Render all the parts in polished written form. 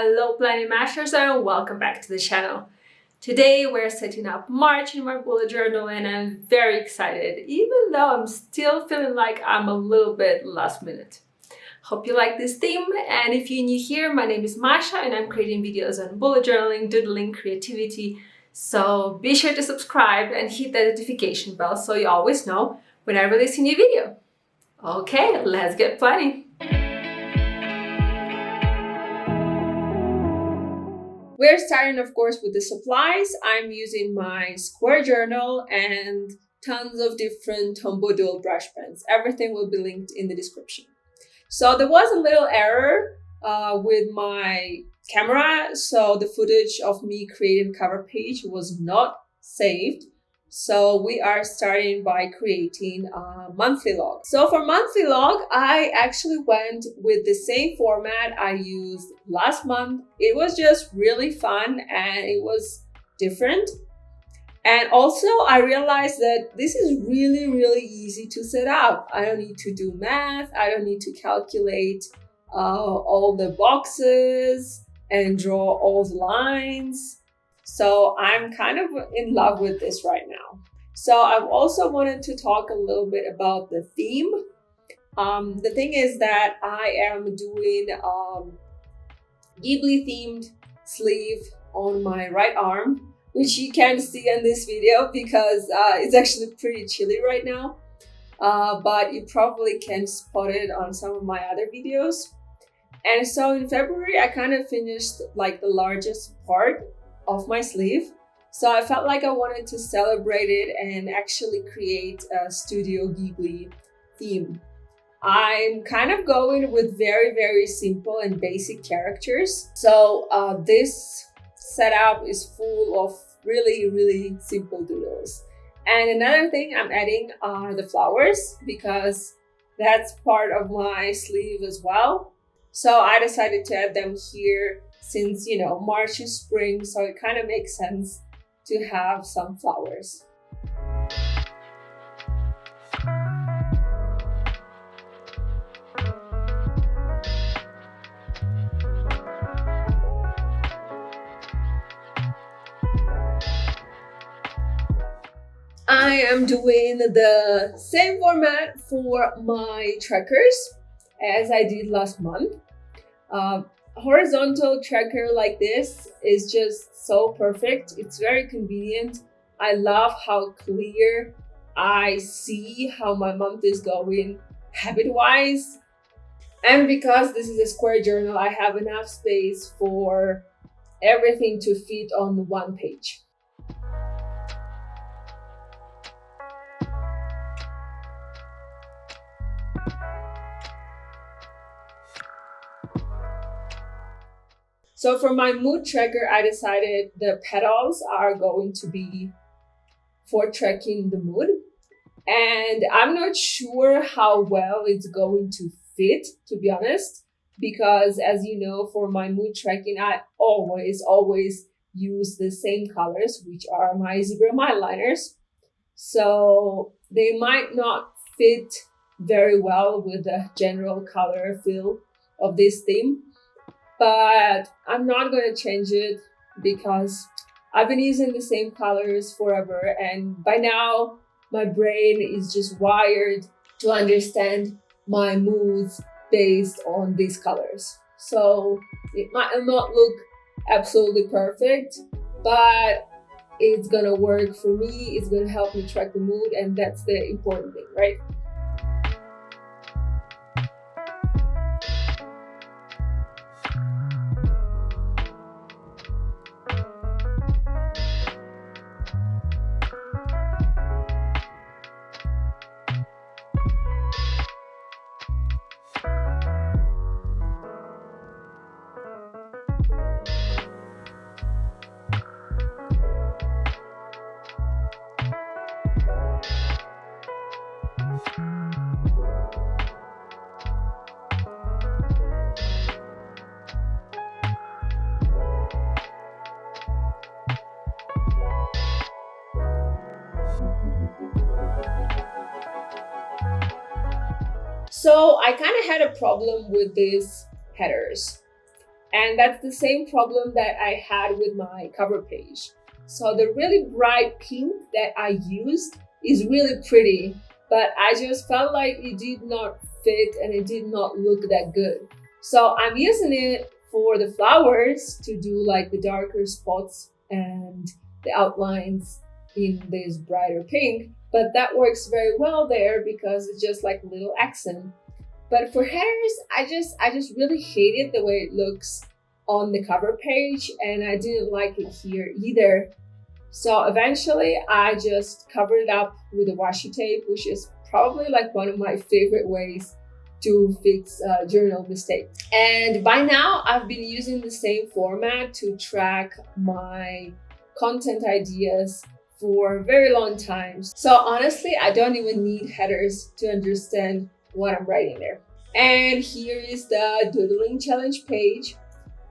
Hello Planning Masters and welcome back to the channel. Today we're setting up March in my bullet journal and I'm very excited, even though I'm still feeling like I'm a little bit last minute. Hope you like this theme, and if you're new here, my name is Masha and I'm creating videos on bullet journaling, doodling, creativity. So be sure to subscribe and hit that notification bell so you always know when I release a new video. Okay, let's get planning. We're starting, of course, with the supplies. I'm using my square journal and tons of different Tombow dual brush pens. Everything will be linked in the description. So there was a little error with my camera. So the footage of me creating cover page was not saved. So we are starting by creating a monthly log. So for monthly log, I actually went with the same format I used last month. It was just really fun and it was different. And also I realized that this is really easy to set up. I don't need to do math. I don't need to calculate all the boxes and draw all the lines. So I'm kind of in love with this right now. So I've also wanted to talk a little bit about the theme. The thing is that I am doing Ghibli themed sleeve on my right arm, which you can't see in this video because it's actually pretty chilly right now. But you probably can spot it on some of my other videos. And so in February, I kind of finished like the largest part of my sleeve. So I felt like I wanted to celebrate it and actually create a Studio Ghibli theme. I'm kind of going with very simple and basic characters. So this setup is full of really simple doodles. And another thing I'm adding are the flowers because that's part of my sleeve as well. So I decided to add them here since, you know, March is spring, so it kind of makes sense to have some flowers. I am doing the same format for my trackers as I did last month. Horizontal tracker like this is just so perfect. It's very convenient. I love how clear I see how my month is going habit-wise. And because this is a square journal, I have enough space for everything to fit on one page. So for my mood tracker, I decided the petals are going to be for tracking the mood. And I'm not sure how well it's going to fit, to be honest, because as you know, for my mood tracking, I always use the same colors, which are my zebra mile liners. So they might not fit very well with the general color feel of this theme. But I'm not going to change it because I've been using the same colors forever, and by now my brain is just wired to understand my moods based on these colors. So it might not look absolutely perfect, but it's gonna work for me. It's gonna help me track the mood, and that's the important thing, right? So I kind of had a problem with these headers. And that's the same problem that I had with my cover page. So the really bright pink that I used is really pretty, but I just felt like it did not fit and it did not look that good. So I'm using it for the flowers to do like the darker spots and the outlines in this brighter pink, but that works very well there because it's just like a little accent. But for headers, I just really hated the way it looks on the cover page, and I didn't like it here either. So eventually I just covered it up with a washi tape, which is probably like one of my favorite ways to fix journal mistakes. And by now I've been using the same format to track my content ideas for a very long time. So honestly, I don't even need headers to understand what I'm writing there. And here is the Doodling challenge page.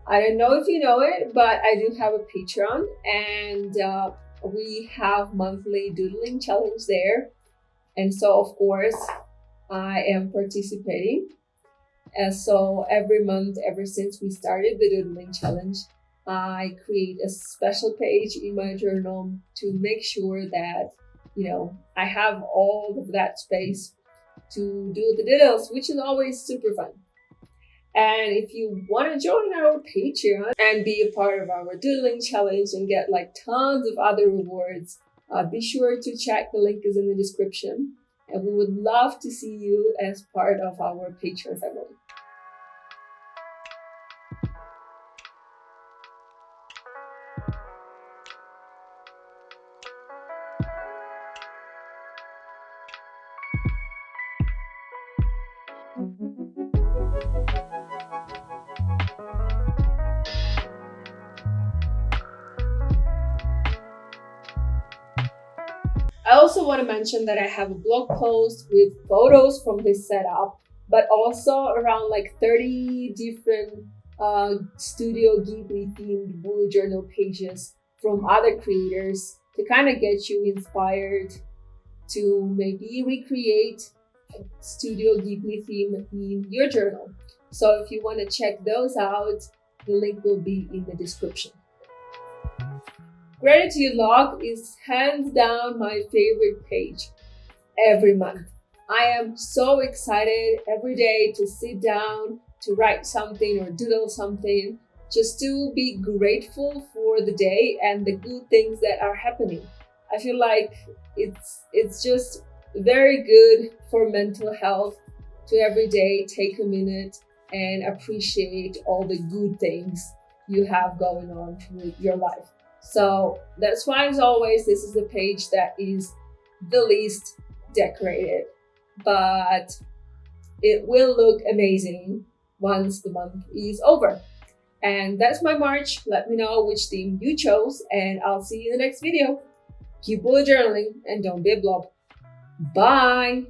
I don't know if you know it, but I do have a Patreon, and we have monthly doodling challenge there. And so, of course, I am participating. And so every month, ever since we started the doodling challenge, I create a special page in my journal to make sure that, I have all of that space to do the doodles, which is always super fun. And if you want to join our Patreon and be a part of our doodling challenge and get like tons of other rewards, be sure to check. The link is in the description. And we would love to see you as part of our Patreon family. I also want to mention that I have a blog post with photos from this setup, but also around like 30 different Studio Ghibli themed bullet journal pages from other creators to kind of get you inspired to maybe recreate a Studio Ghibli theme in your journal. So if you want to check those out, the link will be in the description. Gratitude log is hands down my favorite page every month. I am so excited every day to sit down, to write something or doodle something, just to be grateful for the day and the good things that are happening. I feel like it's just very good for mental health to every day take a minute and appreciate all the good things you have going on with your life. So that's why, as always, this is the page that is the least decorated, but it will look amazing once the month is over. And that's my March. Let me know which theme you chose, and I'll see you in the next video. Keep bullet journaling and don't be a blob. Bye!